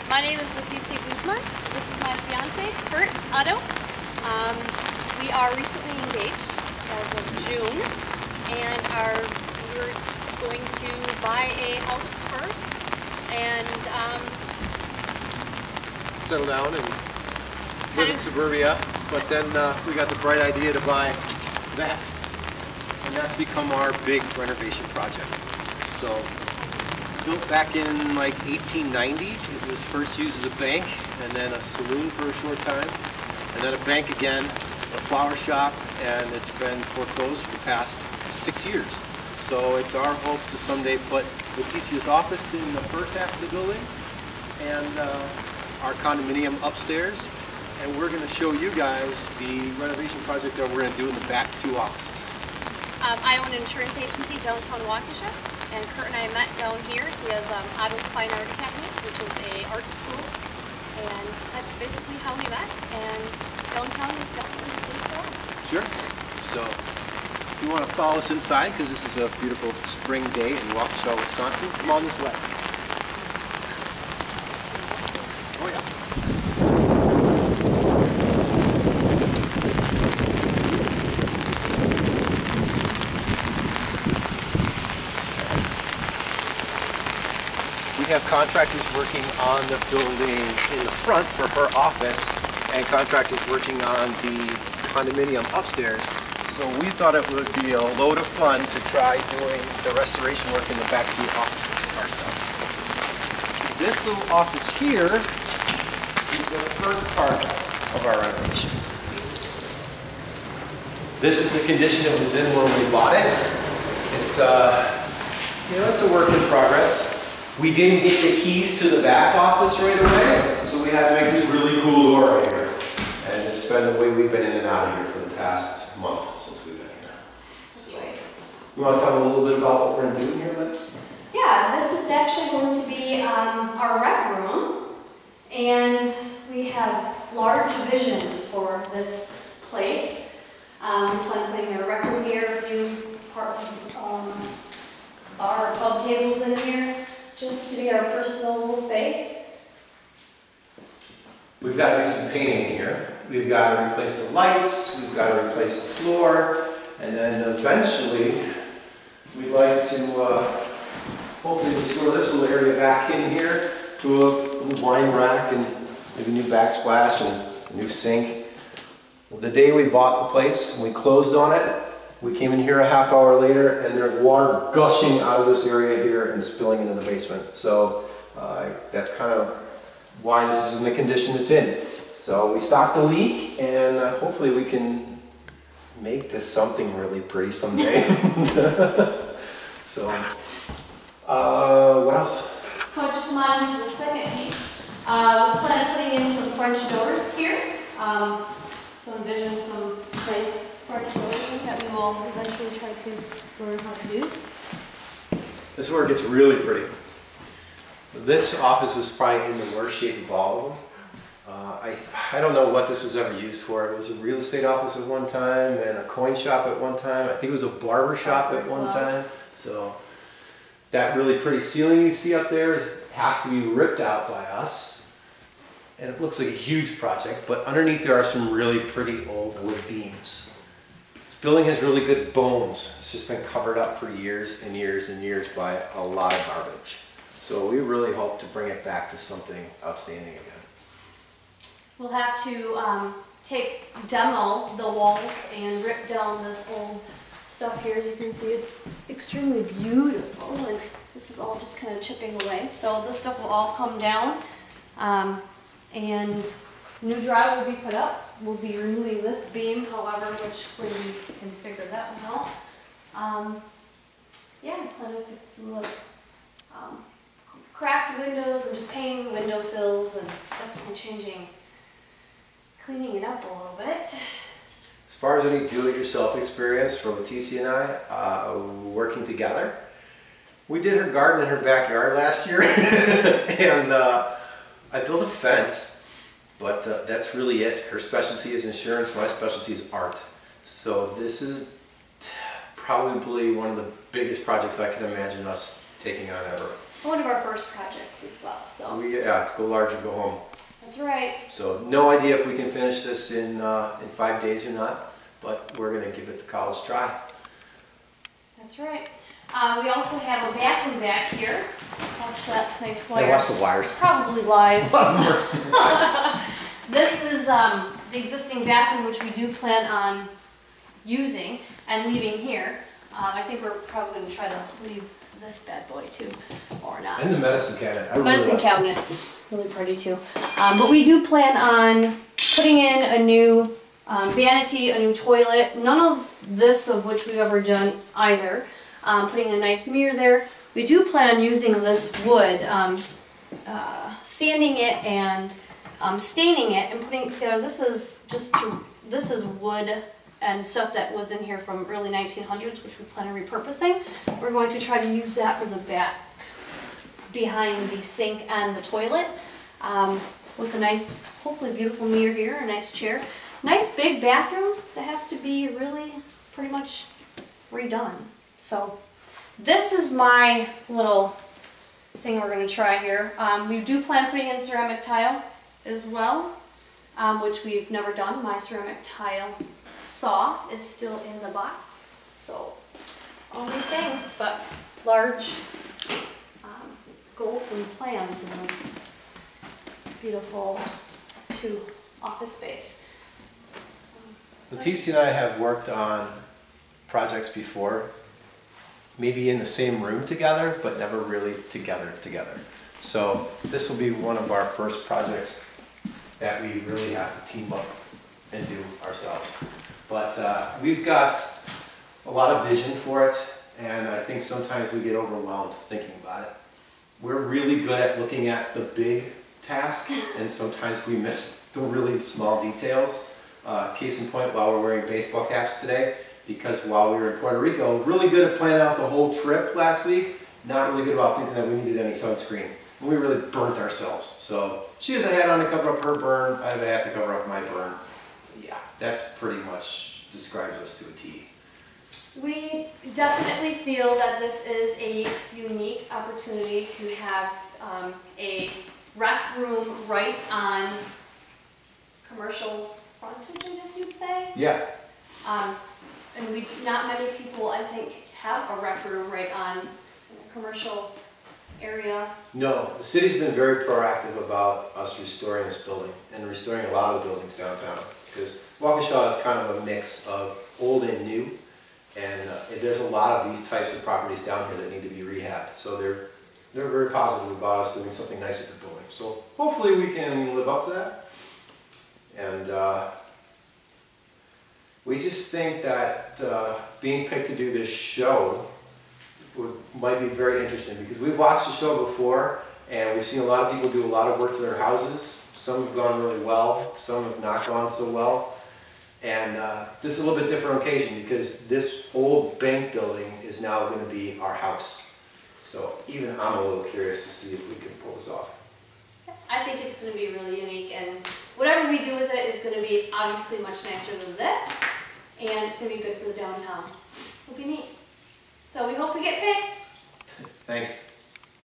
My name is Leticia Guzman. This is my fiance, Kurt Otto. We are recently engaged as of June, and we're going to buy a house first and settle down and live in suburbia. But then we got the bright idea to buy that, and that's become our big renovation project. So, built back in like 1890. It was first used as a bank, and then a saloon for a short time, and then a bank again, a flower shop, and it's been foreclosed for the past 6 years. So it's our hope to someday put Leticia's office in the first half of the building, and our condominium upstairs, and we're going to show you guys the renovation project that we're going to do in the back 2 offices. I own an insurance agency downtown Waukesha, and Kurt and I met down here. He has Otto's Fine Art Academy, which is a art school, and that's basically how we met, and downtown is definitely a place for us. Sure. So if you want to follow us inside, because this is a beautiful spring day in Waukesha, Wisconsin, come on this way. Oh yeah. We have contractors working on the building in the front for her office, and contractors working on the condominium upstairs. So we thought it would be a load of fun to try doing the restoration work in the back 2 offices ourselves. This little office here is the first part of our renovation. This is the condition it was in when we bought it. It's it's a work in progress. We didn't get the keys to the back office right away, so we had to make this really cool door right here. And it's been the way we've been in and out of here for the past month since we've been here. That's right. You want to tell me a little bit about what we're going to do here, Liz? Yeah, this is actually going to be our rec room, and we have large visions for this place. We plan on putting a rec room here, a few bar or pub tables in here, just to be our personal little space. We've got to do some painting in here. We've got to replace the lights, we've got to replace the floor, and then eventually we'd like to hopefully restore this little area back in here to a little wine rack and maybe new backsplash and a new sink. The day we bought the place and we closed on it, we came in here a half hour later and there's water gushing out of this area here and spilling into the basement. So that's kind of why this is in the condition it's in. So we stopped the leak, and hopefully we can make this something really pretty someday. So, what else? Why don't you come on into the second piece? We plan on putting in some French doors here. So envision some nice French doors that we will eventually try to learn how to do. This is where it gets really pretty. This office was probably in the worst shape of all of them. I don't know what this was ever used for. It was a real estate office at one time, and a coin shop at one time. I think it was a barber shop at one time. So that really pretty ceiling you see up there has to be ripped out by us. And it looks like a huge project, but underneath there are some really pretty old wood beams. This building has really good bones. It's just been covered up for years and years and years by a lot of garbage. So we really hope to bring it back to something outstanding again. We'll have to demo the walls and rip down this old stuff here. As you can see, it's extremely beautiful, and this is all just kind of chipping away. So this stuff will all come down, and new drive will be put up. We'll be removing this beam, however, which we can figure that one out. Yeah, I plan on fixing some little cracked windows and just painting the windowsills and definitely cleaning it up a little bit. As far as any do-it-yourself experience for Leticia and I, working together, we did her garden in her backyard last year, and I built a fence, but that's really it. Her specialty is insurance, my specialty is art. So this is probably one of the biggest projects I can imagine us taking on ever. one of our first projects as well. So Yeah, it's go large or go home. that's right. So no idea if we can finish this in 5 days or not, but we're gonna give it the college try. That's right. We also have a bathroom back here. Watch that nice wire. Yeah, watch the wires. It's probably live. Of course. This is the existing bathroom, which we do plan on using and leaving here. I think we're probably going to try to leave this bad boy too, or not. And the medicine cabinet. The medicine cabinet's really pretty too. But we do plan on putting in a new vanity, a new toilet. None of this of which we've ever done either. Putting a nice mirror there. We do plan on using this wood, sanding it and staining it and putting it together. This is wood and stuff that was in here from early 1900s, which we plan on repurposing. We're going to try to use that for the back, behind the sink and the toilet, with a nice, hopefully beautiful mirror here, a nice chair. Nice big bathroom that has to be really pretty much redone. So this is my little thing we're going to try here. We do plan putting in ceramic tile as well, which we've never done. My ceramic tile saw is still in the box. So all new things, but large goals and plans in this beautiful office space. Leticia and I have worked on projects before, maybe in the same room together, but never really together. So this will be one of our first projects that we really have to team up and do ourselves. But we've got a lot of vision for it, and I think sometimes we get overwhelmed thinking about it. We're really good at looking at the big task, and sometimes we miss the really small details. Case in point, while we're wearing baseball caps today, because while we were in Puerto Rico, really good at planning out the whole trip last week, not really good about thinking that we needed any sunscreen. And we really burnt ourselves. So she has a hat on to cover up her burn, I have a hat to cover up my burn. So yeah, that's pretty much describes us to a T. We definitely feel that this is a unique opportunity to have a rec room right on commercial frontage, I guess you'd say. Yeah. And not many people, I think, have a rec room right on a commercial area. No, the city's been very proactive about us restoring this building and restoring a lot of the buildings downtown, because Waukesha is kind of a mix of old and new, and there's a lot of these types of properties down here that need to be rehabbed. So they're very positive about us doing something nice with the building. So hopefully we can live up to that. And we just think that being picked to do this show might be very interesting, because we've watched the show before and we've seen a lot of people do a lot of work to their houses. Some have gone really well, some have not gone so well. And this is a little bit different occasion, because this old bank building is now going to be our house. So even I'm a little curious to see if we can pull this off. I think it's going to be really unique, and whatever we do with it is going to be obviously much nicer than this, and it's going to be good for the downtown. It'll be neat. So we hope we get picked. Thanks.